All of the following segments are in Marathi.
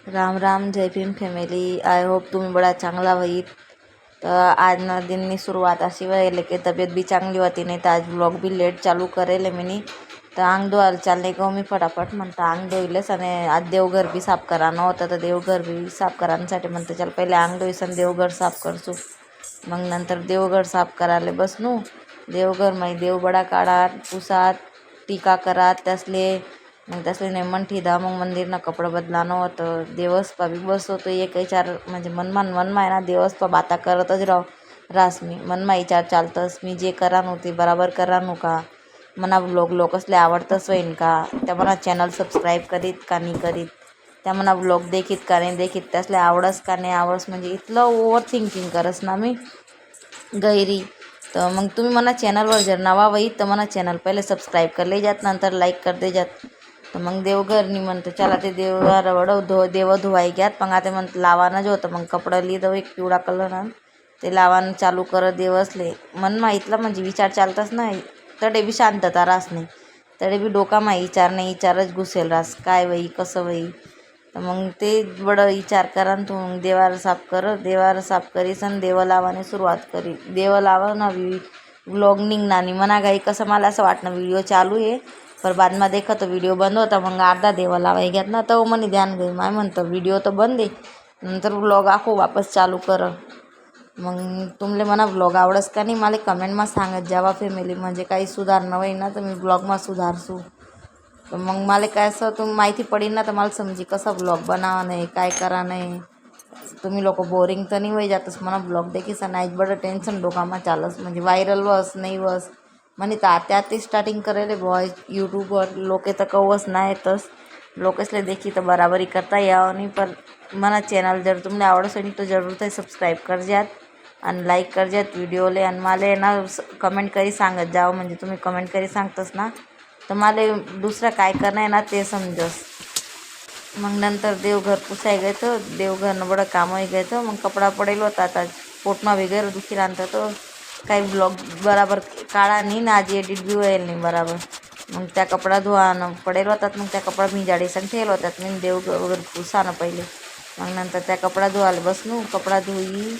राम राम, जय भीम फॅमिली। आय होप तुम्ही बड़ा चांगला होईल। तर आज ना दिननी सुरुवात अशी व्हायला की तब्येत भी चांगली होती नाही, तर आज ब्लॉग भी लेट चालू करेल मी। तर अंग धुवायला चालले का मी फटाफट म्हणतं अंग धुईलेस आणि आज देवघर भी साफ करायला होतं, तर देवघर भी साफ करायसाठी म्हणतं चल पहिले अंग धुईस आणि देवघर साफ करसू, मग नंतर देवघर साफ करायला बसनू। देवघर मग देव बडा काढा पुसात टीका करा त्यासले, मग त्यासले नेमन ठिदा, मग मंदिरनं कपडं बदलानं होतं। देवसपा बी बसवतो एक विचार म्हणजे मनमाय ना देवसपा बाता करतच रास मी मनमा विचार चालतंस मी जे करा नव्हती बराबर करा नो का, मना ब्लॉग लोकसले आवडतंच होईन का, त्या मना चॅनल सबस्क्राईब करीत का नाही करीत, त्या मना ब्लॉग देखीत का नाही देखीत, त्यासले आवडस का नाही आवडस, म्हणजे इथलं ओव्हर थिंकिंग करस ना मी गैरी। तर मग तुम्ही मना चॅनलवर जर नवा वही तर मना चॅनल पहिले सबस्क्राईब कर ले जात, नंतर लाईक कर दे जात। तर मग देवघरनी म्हणतं चला ते देवाला वडव देव धुवाई घ्यात, मग आता म्हणतं लावानं जे होतं मग कपडं लिहिलं एक पिवळा कलर ते लावानं चालू करत देवसले मन माहीतला म्हणजे विचार चालतच नाही, तडे बी शांतता रास नाही, तडे बी डोकामा विचार नाही विचारच घुसेल रास काय वही कसं वही। तर मग ते बडं विचार करा तू मग देवाला साफ करीस आणि देव लावाने सुरुवात करी। देव लावा ना व्लॉग निघणार नाही म्हणा काही, कसं मला असं वाटणं व्हिडिओ चालू आहे पर बाद में देखा तो व्हिडिओ बंद होता, मग अर्धा देवा लावाई घेत ना तर मनी ध्यान गई माय म्हणतं व्हिडिओ तर बंद आहे, नंतर व्लॉग आखो वापस चालू कर। मग तुमले मना व्लॉग आवडस का नाही मला कमेंटમાં सांगत जावा फॅमिली, म्हणजे काही सुधारणं होईन ना तर मी ब्लॉगમાં सुधारसू। तर मग मला काय असं तुम्ही माहिती पडेल ना तर मला समजी कसा ब्लॉग बनावा नाही काय करा नाही, तुम्ही लोक बोरिंग तर नाही होई जातस म्हणा ब्लॉग देखीसा नाही बडं टेन्शन डोकामा चालस, म्हणजे व्हायरल वस नाही वस म्हणे तर आता ते स्टार्टिंग करेले बॉय यूट्यूबवर लोके तर कवस नाही येतस लोकसले देखी तर बराबरी करता यावं नाही, पर मना चॅनल जर तुम्हाला आवडस नाही तर जरूर ते सबस्क्राईब कर जात आणि लाईक कर जात व्हिडिओले, आणि मला ना कमेंट करी सांगत जावं, म्हणजे तुम्ही कमेंट करी सांगतस ना तर मला दुसरं काय करणं आहे ना ते समजस। मग नंतर देवघर पुसाय गयतं, देवघरनं बडं कामही गयतं, मग कपडा पडेल होता आता पोटमा वगैरे दुखी राहतं तो काही ब्लॉग बराबर काढा नाही ना आज एडिट बी होईल नाही बराबर, मग त्या कपडा धुवानं पडेल होतात, मग त्या कपडा मी जाडीसन ठेवलं होतात मी देवघर वगैरे पुसानं पहिले, मग नंतर त्या कपडा धुवायला बसनू कपडा धुई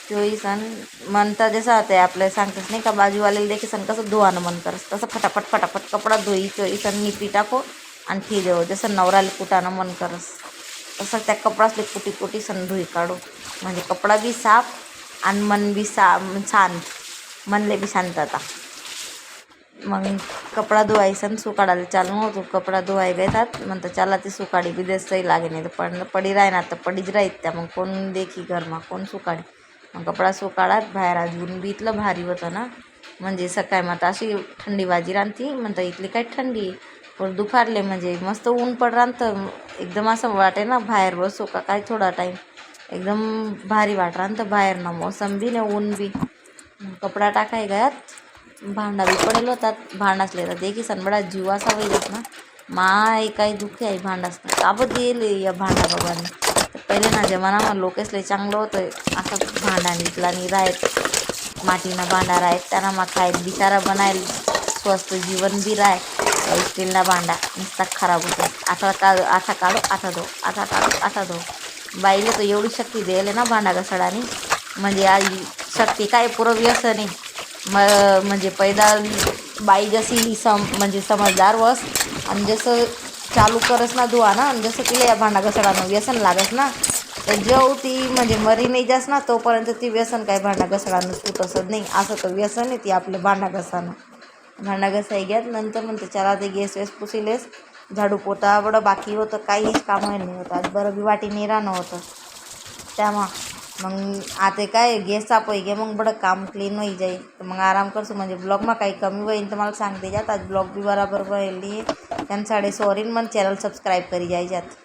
चोईस आणि म्हणता जसं आता आपल्याला सांगतच नाही का बाजूवालेला देखील सण कसं धुवानं मन करस तसं फटाफट कपडा धुई चोईस आणि निपी टाको आणि ठी देव, जसं नवराला कुटानं मन करस तसं त्या कपडासले कुटी सण धुई काढू, म्हणजे कपडा बी साफ आणि मन बी शांत, मनले बी शांतता। मग कपडा धुवायसन सुकाडायला चालू होतो, कपडा धुवाय घेतात म्हणतं चला ती सुकाडी बी देसही लागे नाही तर पडी राहणार तर पडीच राहीत त्या, मग कोण देखी घरमा कोण सुकाडी, मग कपडा सुकाळात बाहेर आज ऊन बी इथलं भारी होतं ना, म्हणजे सकाळी मग अशी थंडी वाजी राहती म्हणतं इथली काय थंडी पण दुपारले म्हणजे मस्त ऊन पड राहतं, एकदम असं वाटे ना बाहेर बसू का काय थोडा टाईम, एकदम भारी वाट राहतं बाहेर ना मोसम बी ना ऊन बी। कपडा टाकाय गयात भांडा बी पडेल होतात, भांडासले तर देखी सनबडा जीव असा होईलच ना माय काय दुःखी आहे भांडास काबत दिले या भांडा बाबांनी। तर पहिले ना जमानामा लोकेसले चांगलं होतं असं भांडा निघला नाही राहत माटीना भांडा राहत त्यांना मग खायत बिचारा बनायला स्वस्त जीवन बी राह, स्टीलना भांडा नुसता खराब होतो, आता काढो आता धो बाईला तर एवढी शक्ती द्यायला ना भांडा घसडानी, म्हणजे आज शक्ती काय पुरं व्यसन आहे म्हणजे पैदा बाई जशी म्हणजे समजदार वस आणि जसं चालू करस ना धुवा ना आणि जसं तिला या भांडा घसडानं व्यसन लागस ना तर जेव ती म्हणजे मरी नाही जास ना तोपर्यंत ती व्यसन काय भांडा घसडानं सुटतच नाही, असं तर व्यसन आहे ती आपले भांडा घसाई घ्यात। नंतर म्हणते चला ते गॅस पुसिलेस झाडू पोता बडं बाकी होतं काहीच काम नाही होतं, आज बरं बी वाटी नाही राहणं होतं त्यामुळं मग आता काय गॅस चापोई घे मग बडं काम क्लीन होई जाईल, तर मग आराम करसो म्हणजे ब्लॉगमा काही कमी होईल तर मला सांगते जात, आज ब्लॉग बी बराबर होईल त्यांच्याकडे सॉरी मन चॅनल सबस्क्राईब करी जाय जात।